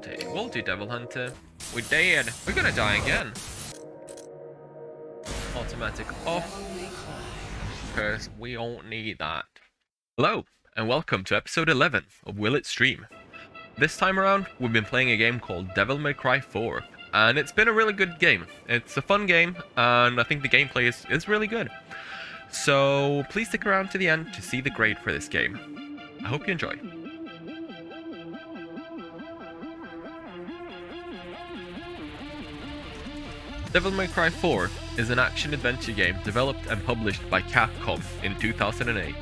Dante. We'll do Devil Hunter. We did. We're gonna die again. Automatic off. Because we don't need that. Hello, and welcome to episode 11 of Will It Stream. This time around, we've been playing a game called Devil May Cry 4. And it's been a really good game. It's a fun game, and I think the gameplay is really good. So please stick around to the end to see the grade for this game. I hope you enjoy. Devil May Cry 4 is an action-adventure game developed and published by Capcom in 2008.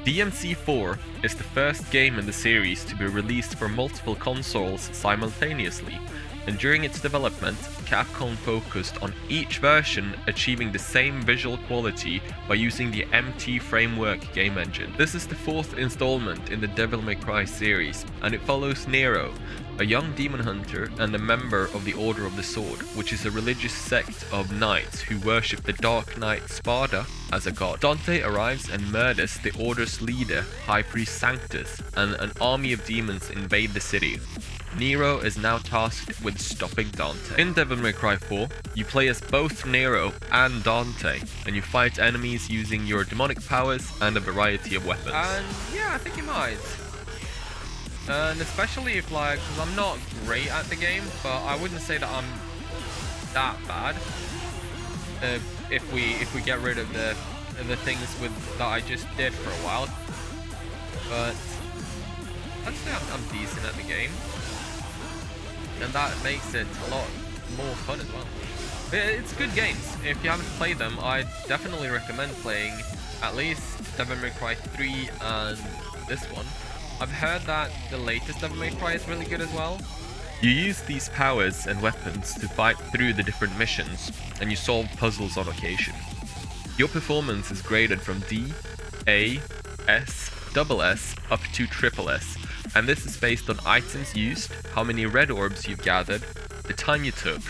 DMC4 is the first game in the series to be released for multiple consoles simultaneously, and during its development, Capcom focused on each version achieving the same visual quality by using the MT Framework game engine. This is the fourth installment in the Devil May Cry series, and it follows Nero, a young demon hunter and a member of the Order of the Sword, which is a religious sect of knights who worship the Dark Knight Sparda as a god. Dante arrives and murders the Order's leader, High Priest Sanctus, and an army of demons invade the city. Nero is now tasked with stopping Dante. In Devil May Cry 4, you play as both Nero and Dante, and you fight enemies using your demonic powers and a variety of weapons. And yeah, I think you might. And especially if because I'm not great at the game, but I wouldn't say that I'm that bad. If we get rid of the things that I just did for a while. But I'd say I'm decent at the game. And that makes it a lot more fun as well. It's good games. If you haven't played them, I definitely recommend playing at least Devil May Cry 3 and this one. I've heard that the latest Devil May Cry is really good as well. You use these powers and weapons to fight through the different missions, and you solve puzzles on occasion. Your performance is graded from D, A, S, SS, up to SSS. And this is based on items used, how many red orbs you've gathered, the time you took,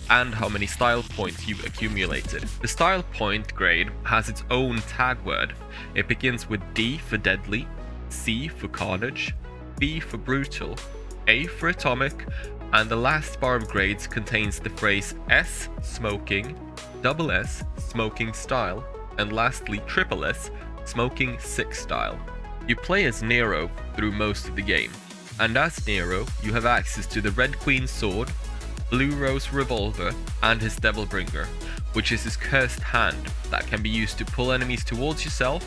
and how many style points you've accumulated. The style point grade has its own tag word. It begins with D for deadly, C for carnage, B for brutal, A for atomic, and the last bar of grades contains the phrase S, smoking, SS, smoking style, and lastly SSS, smoking 6 style. You play as Nero through most of the game, and as Nero, you have access to the Red Queen's sword, Blue Rose revolver, and his Devil Bringer, which is his cursed hand that can be used to pull enemies towards yourself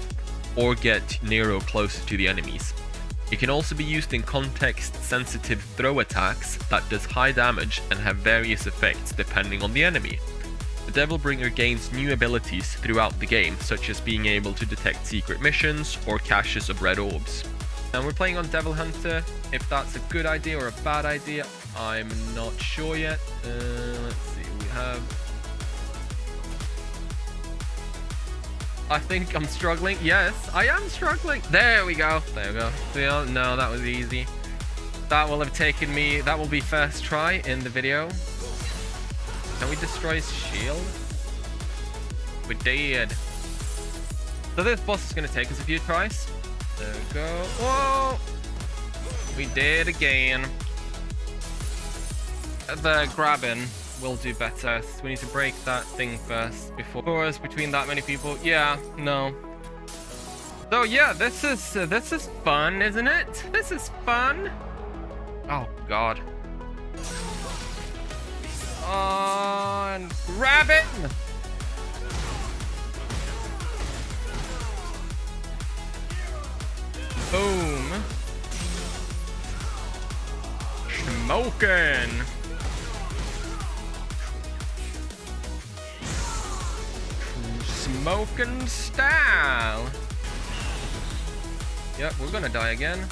or get Nero closer to the enemies. It can also be used in context-sensitive throw attacks that does high damage and have various effects depending on the enemy. The Devil Bringer gains new abilities throughout the game, such as being able to detect secret missions or caches of red orbs. And we're playing on Devil Hunter. If that's a good idea or a bad idea, I'm not sure yet. Let's see, we have... I think I'm struggling. Yes, I am struggling. There we go. There we go. No, that was easy. That will have taken me... That will be first try in the video. Can we destroy his shield? We did. So this boss is going to take us a few tries. There we go. Whoa! We did again. The grabbing will do better. So we need to break that thing first before us between that many people. Yeah, no. So yeah, this is fun, isn't it? This is fun. Oh God. And grab it! Boom! Smoking! Smoking style! Yep, we're gonna die again.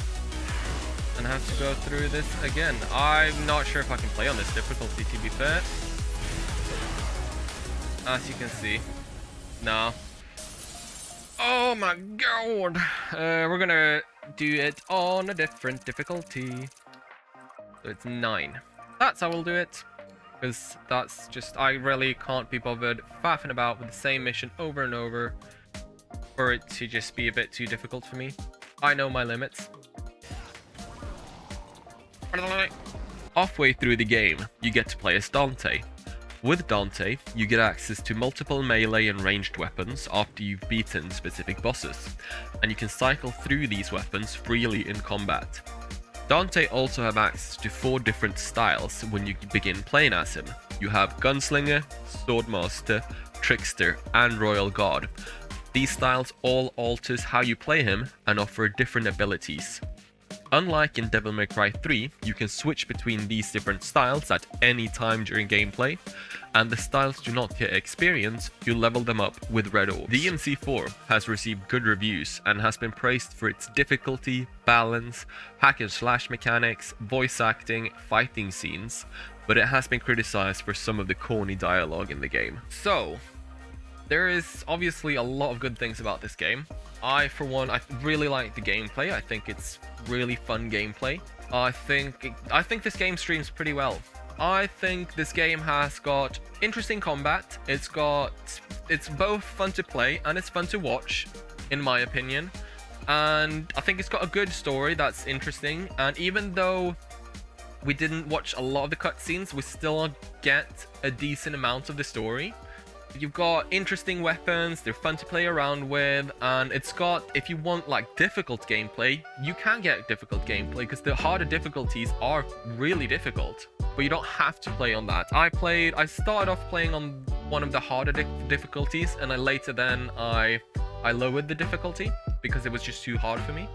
And have to go through this again. I'm not sure if I can play on this difficulty, to be fair. As you can see. No. Oh my God. We're gonna do it on a different difficulty. So it's 9. That's how we'll do it. Because that's just, I really can't be bothered faffing about with the same mission over and over for it to just be a bit too difficult for me. I know my limits. Halfway through the game, you get to play as Dante. With Dante, you get access to multiple melee and ranged weapons after you've beaten specific bosses, and you can cycle through these weapons freely in combat. Dante also has access to 4 different styles when you begin playing as him. You have Gunslinger, Swordmaster, Trickster, and Royal Guard. These styles all alters how you play him and offer different abilities. Unlike in Devil May Cry 3, you can switch between these different styles at any time during gameplay, and the styles do not get experience, you level them up with red orbs. DMC4 has received good reviews and has been praised for its difficulty, balance, hack and slash mechanics, voice acting, fighting scenes, but it has been criticized for some of the corny dialogue in the game. So, there is obviously a lot of good things about this game. I really like the gameplay. I think it's really fun gameplay. I think this game streams pretty well. I think this game has got interesting combat. It's both fun to play and it's fun to watch, in my opinion. And I think it's got a good story that's interesting. And even though we didn't watch a lot of the cutscenes, we still get a decent amount of the story. You've got interesting weapons, they're fun to play around with, and it's got, if you want like difficult gameplay, you can get difficult gameplay because the harder difficulties are really difficult, but you don't have to play on that. I started off playing on one of the harder difficulties, and I lowered the difficulty because it was just too hard for me.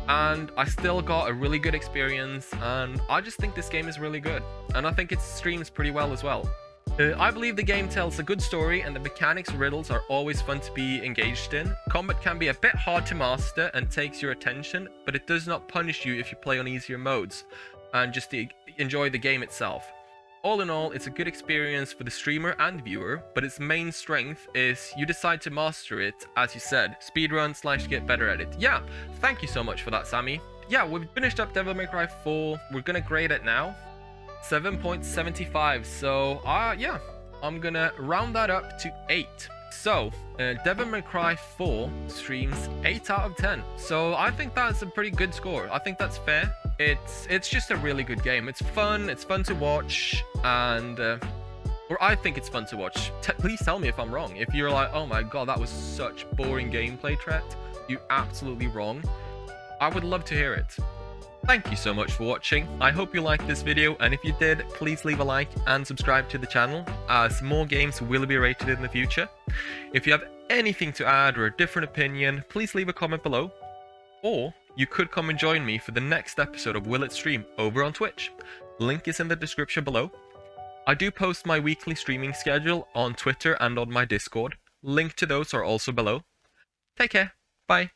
And I still got a really good experience, and I just think this game is really good, and I think it streams pretty well as well. I believe the game tells a good story and the mechanics riddles are always fun to be engaged in. Combat can be a bit hard to master and takes your attention, but it does not punish you if you play on easier modes and just enjoy the game itself. All in all, it's a good experience for the streamer and viewer, but its main strength is you decide to master it, as you said, speedrun / get better at it. Yeah, thank you so much for that, Sammy. Yeah, we've finished up Devil May Cry 4. We're gonna grade it now. 7.75, so yeah, I'm gonna round that up to 8. So Devil May Cry 4 streams 8 out of 10, so I think that's a pretty good score. I think that's fair. It's just a really good game. It's fun to watch, and or I think it's fun to watch. Please tell me if I'm wrong. If you're like, oh my god, that was such boring gameplay, Tret, you're absolutely wrong. I would love to hear it. Thank you so much for watching. I hope you liked this video, and if you did, please leave a like and subscribe to the channel, as more games will be rated in the future. If you have anything to add or a different opinion, please leave a comment below. Or you could come and join me for the next episode of Will It Stream over on Twitch. Link is in the description below. I do post my weekly streaming schedule on Twitter and on my Discord. Link to those are also below. Take care. Bye.